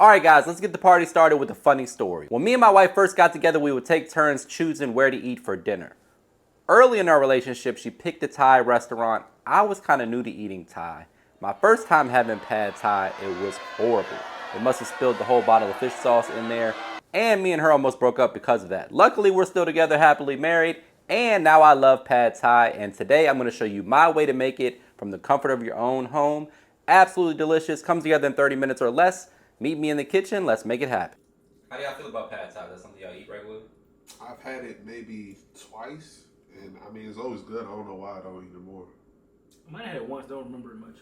Alright guys, let's get the party started with a funny story. When me and my wife first got together, we would take turns choosing where to eat for dinner. Early in our relationship, she picked a Thai restaurant. I was kind of new to eating Thai. My first time having pad Thai, it was horrible. It must have spilled the whole bottle of fish sauce in there, and me and her almost broke up because of that. Luckily, we're still together, happily married, and now I love pad Thai, and today I'm going to show you my way to make it from the comfort of your own home. Absolutely delicious, comes together in 30 minutes or less. Meet me in the kitchen, let's make it happen. How do y'all feel about pad Thai? Is that something y'all eat regularly? I've had it maybe twice, and I mean, it's always good. I don't know why I don't eat it more. I might have had it once, don't remember it much.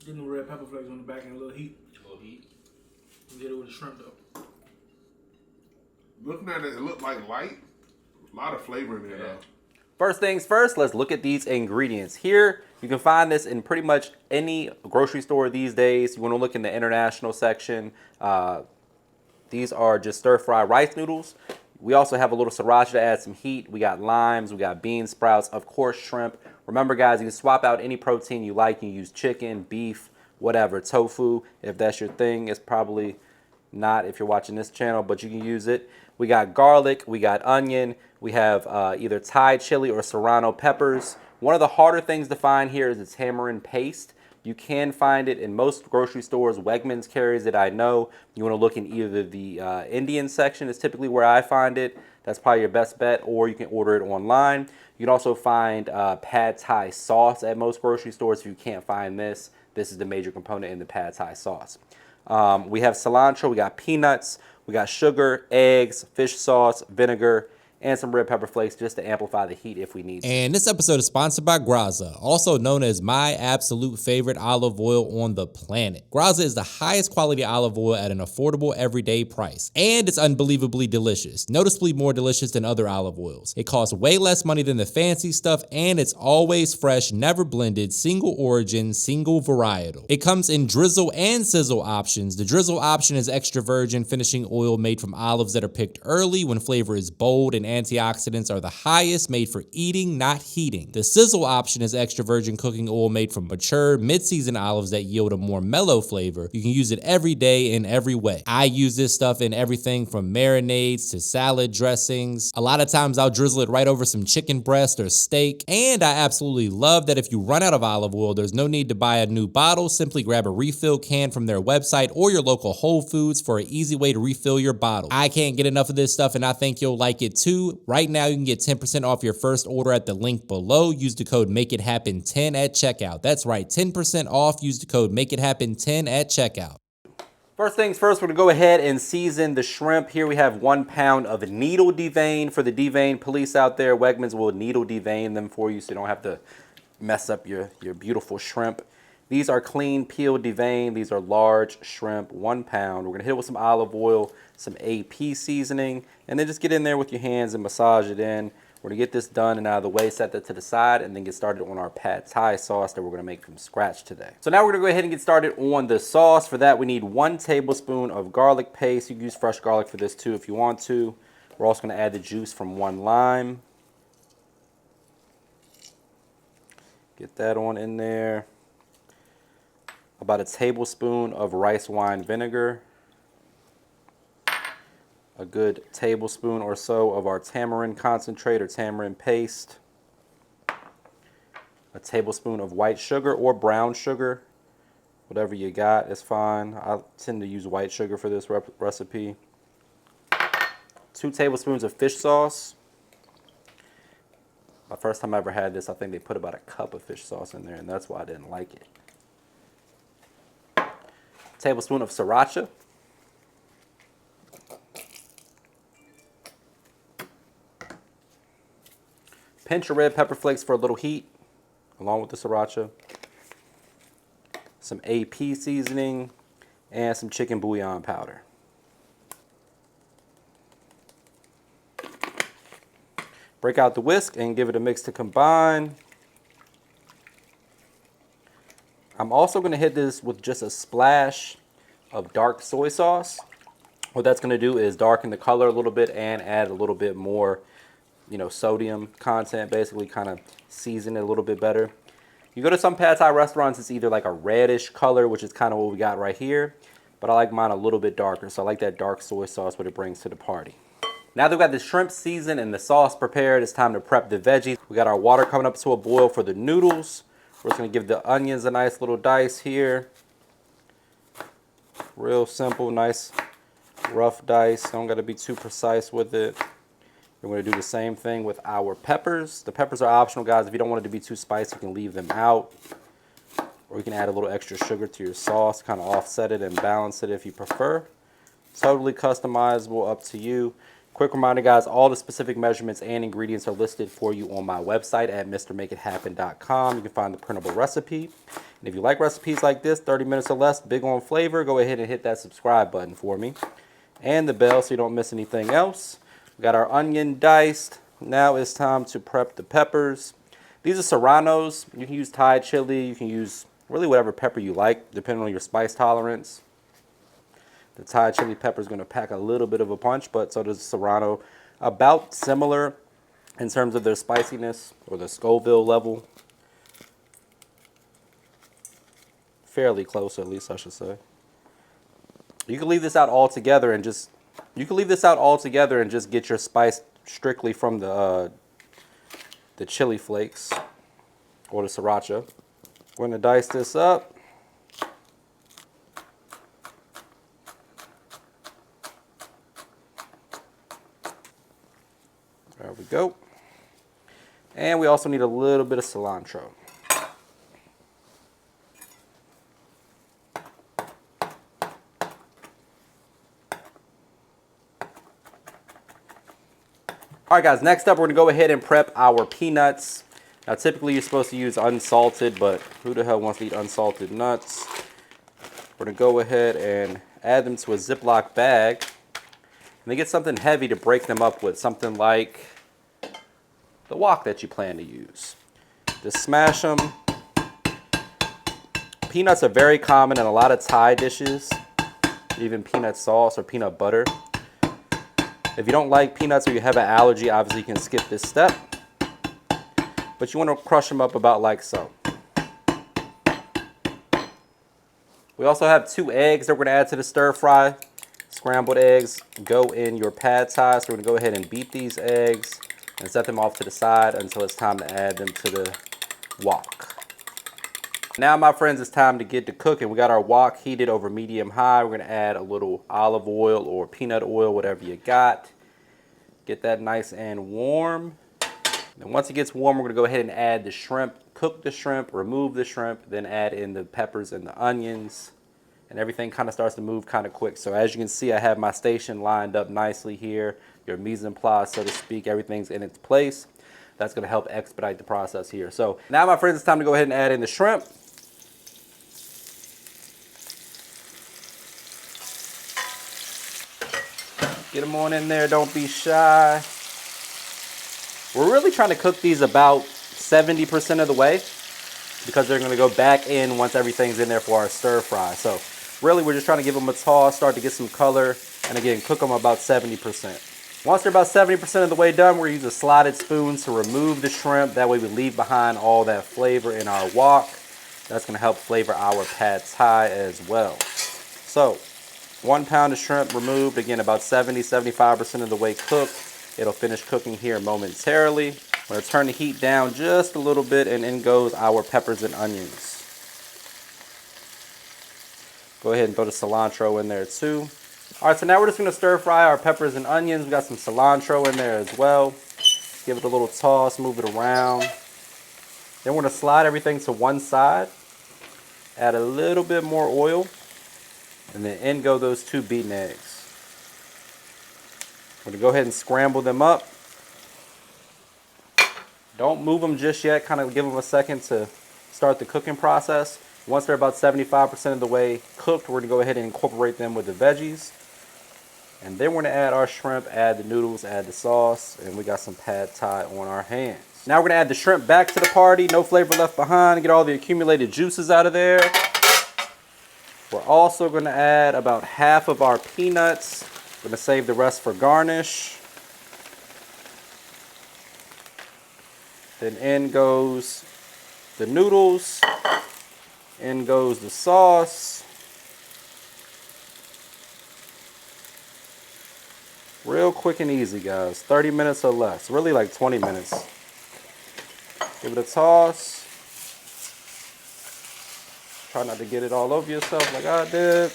Getting the red pepper flakes on the back and a little heat. A little heat. Get it with the shrimp though. Looking at it, it looked like light. A lot of flavor in there though. First things first, let's look at these ingredients. Here, you can find this in pretty much any grocery store these days. You want to look in the international section. These are just stir-fry rice noodles. We also have a little sriracha to add some heat. We got limes, we got bean sprouts, of course shrimp. Remember guys, you can swap out any protein you like. You can use chicken, beef, whatever, tofu. If that's your thing, it's probably not if you're watching this channel, but you can use it. We got garlic, we got onion, we have either Thai chili or serrano peppers. One of the harder things to find here is the tamarind paste. You can find it in most grocery stores. Wegmans carries it, I know. You want to look in either the Indian section is typically where I find it. That's probably your best bet, or you can order it online. You can also find pad Thai sauce at most grocery stores if you can't find this. This is the major component in the pad Thai sauce. We have cilantro, we got peanuts, we got sugar, eggs, fish sauce, vinegar, and some red pepper flakes just to amplify the heat if we need to. And this episode is sponsored by Graza, also known as my absolute favorite olive oil on the planet. Graza is the highest quality olive oil at an affordable everyday price, and it's unbelievably delicious, noticeably more delicious than other olive oils. It costs way less money than the fancy stuff, and it's always fresh, never blended, single origin, single varietal. It comes in drizzle and sizzle options. The drizzle option is extra virgin finishing oil made from olives that are picked early when flavor is bold and antioxidants are the highest, made for eating, not heating. The sizzle option is extra virgin cooking oil made from mature, mid-season olives that yield a more mellow flavor. You can use it every day in every way. I use this stuff in everything from marinades to salad dressings. A lot of times I'll drizzle it right over some chicken breast or steak. And I absolutely love that if you run out of olive oil, there's no need to buy a new bottle. Simply grab a refill can from their website or your local Whole Foods for an easy way to refill your bottle. I can't get enough of this stuff, and I think you'll like it too. Right now, you can get 10% off your first order at the link below. Use the code MAKEITHAPPEN10 at checkout. That's right, 10% off. Use the code MAKEITHAPPEN10 at checkout. First things first, we're gonna go ahead and season the shrimp. Here we have 1 pound of needle devein. For the devein police out there, Wegmans will needle devein them for you so you don't have to mess up your beautiful shrimp. These are clean, peeled devein. These are large shrimp, 1 pound. We're gonna hit it with some olive oil, some AP seasoning, and then just get in there with your hands and massage it in. We're gonna get this done and out of the way, set that to the side, and then get started on our pad Thai sauce that we're gonna make from scratch today. So now we're gonna go ahead and get started on the sauce. For that, we need 1 tablespoon of garlic paste. You can use fresh garlic for this too if you want to. We're also gonna add the juice from 1 lime. Get that on in there. About a tablespoon of rice wine vinegar. A good tablespoon or so of our tamarind concentrate or tamarind paste. A tablespoon of white sugar or brown sugar. Whatever you got is fine. I tend to use white sugar for this recipe. 2 tablespoons of fish sauce. The first time I ever had this, I think they put about a cup of fish sauce in there, and that's why I didn't like it. Tablespoon of sriracha. Pinch of red pepper flakes for a little heat, along with the sriracha. Some AP seasoning, and some chicken bouillon powder. Break out the whisk and give it a mix to combine. I'm also going to hit this with just a splash of dark soy sauce. What that's going to do is darken the color a little bit and add a little bit more sodium content, basically kind of season it a little bit better. You go to some pad thai restaurants, it's either like a reddish color, which is kind of what we got right here, but I like mine a little bit darker, so I like that dark soy sauce, what it brings to the party. Now that we've got the shrimp seasoned and the sauce prepared, it's time to prep the veggies. We got our water coming up to a boil for the noodles. We're just gonna give the onions a nice little dice here. Real simple, nice rough dice. Don't gotta be too precise with it. We're going to do the same thing with our peppers. The peppers are optional, guys. If you don't want it to be too spicy, you can leave them out. Or you can add a little extra sugar to your sauce, kind of offset it and balance it if you prefer. Totally customizable, up to you. Quick reminder, guys, all the specific measurements and ingredients are listed for you on my website at mrmakeithappen.com. You can find the printable recipe. And if you like recipes like this, 30 minutes or less, big on flavor, go ahead and hit that subscribe button for me. And the bell so you don't miss anything else. We got our onion diced. Now it's time to prep the peppers. These are serranos. You can use Thai chili. You can use really whatever pepper you like, depending on your spice tolerance. The Thai chili pepper is going to pack a little bit of a punch, but so does the serrano. About similar in terms of their spiciness or the Scoville level. Fairly close, at least I should say. You can leave this out altogether and just get your spice strictly from the chili flakes or the sriracha. We're going to dice this up. There we go. And we also need a little bit of cilantro. All right, guys, next up, we're gonna go ahead and prep our peanuts. Now, typically you're supposed to use unsalted, but who the hell wants to eat unsalted nuts? We're gonna go ahead and add them to a Ziploc bag. And then get something heavy to break them up with, something like the wok that you plan to use. Just smash them. Peanuts are very common in a lot of Thai dishes, even peanut sauce or peanut butter. If you don't like peanuts or you have an allergy, obviously you can skip this step. But you want to crush them up about like so. We also have 2 eggs that we're going to add to the stir fry. Scrambled eggs go in your pad thai, so we're going to go ahead and beat these eggs and set them off to the side until it's time to add them to the wok. Now, my friends, it's time to get to cooking. We got our wok heated over medium-high. We're going to add a little olive oil or peanut oil, whatever you got. Get that nice and warm. And once it gets warm, we're going to go ahead and add the shrimp. Cook the shrimp, remove the shrimp, then add in the peppers and the onions. And everything kind of starts to move kind of quick. So as you can see, I have my station lined up nicely here. Your mise en place, so to speak, everything's in its place. That's going to help expedite the process here. So now, my friends, it's time to go ahead and add in the shrimp. Get them on in there, don't be shy. We're really trying to cook these about 70% of the way because they're gonna go back in once everything's in there for our stir fry. So really, we're just trying to give them a toss, start to get some color, and again, cook them about 70%. Once they're about 70% of the way done, we're gonna use a slotted spoon to remove the shrimp. That way we leave behind all that flavor in our wok. That's gonna help flavor our pad thai as well. So, 1 pound of shrimp removed, again, about 70–75% of the way cooked. It'll finish cooking here momentarily. I'm gonna turn the heat down just a little bit, and in goes our peppers and onions. Go ahead and throw the cilantro in there too. All right, so now we're just gonna stir fry our peppers and onions. We got some cilantro in there as well. Give it a little toss, move it around. Then we're gonna slide everything to one side. Add a little bit more oil. And then in go those 2 beaten eggs. I'm going to go ahead and scramble them up. Don't move them just yet. Kind of give them a second to start the cooking process. Once they're about 75% of the way cooked, we're going to go ahead and incorporate them with the veggies. And then we're going to add our shrimp, add the noodles, add the sauce, and we got some pad thai on our hands. Now we're going to add the shrimp back to the party. No flavor left behind. Get all the accumulated juices out of there. We're also going to add about half of our peanuts. We're going to save the rest for garnish. Then in goes the noodles. In goes the sauce. Real quick and easy, guys. 30 minutes or less. Really like 20 minutes. Give it a toss. Try not to get it all over yourself like I did.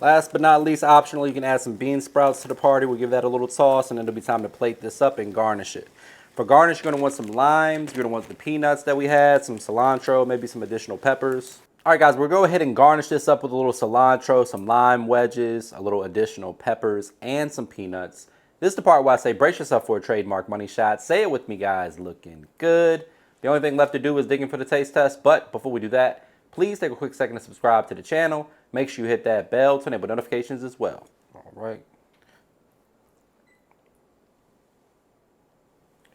Last but not least, optional, you can add some bean sprouts to the party. We'll give that a little toss, and then it'll be time to plate this up and garnish it. For garnish, you're going to want some limes. You're going to want the peanuts that we had, some cilantro, maybe some additional peppers. All right, guys, we'll go ahead and garnish this up with a little cilantro, some lime wedges, a little additional peppers, and some peanuts. This is the part where I say brace yourself for a trademark money shot. Say it with me, guys. Looking good. The only thing left to do is dig in for the taste test. But before we do that, please take a quick second to subscribe to the channel. Make sure you hit that bell to enable notifications as well. All right.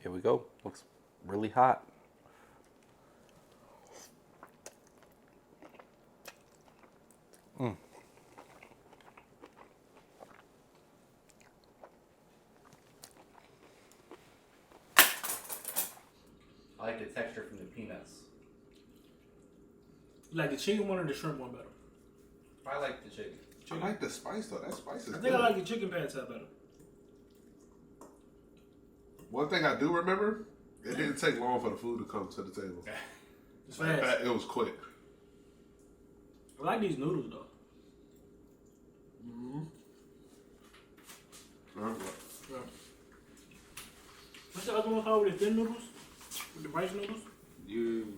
Here we go. Looks really hot. I like the texture from the peanuts. You like the chicken one or the shrimp one better? I like the chicken. I like the spice though. That spice is I good. think I like the chicken pad thai better. One thing I do remember, it didn't take long for the food to come to the table. It's fast. It was quick. I like these noodles though. Yeah. What's the other one called with the thin noodles? With the rice noodles? You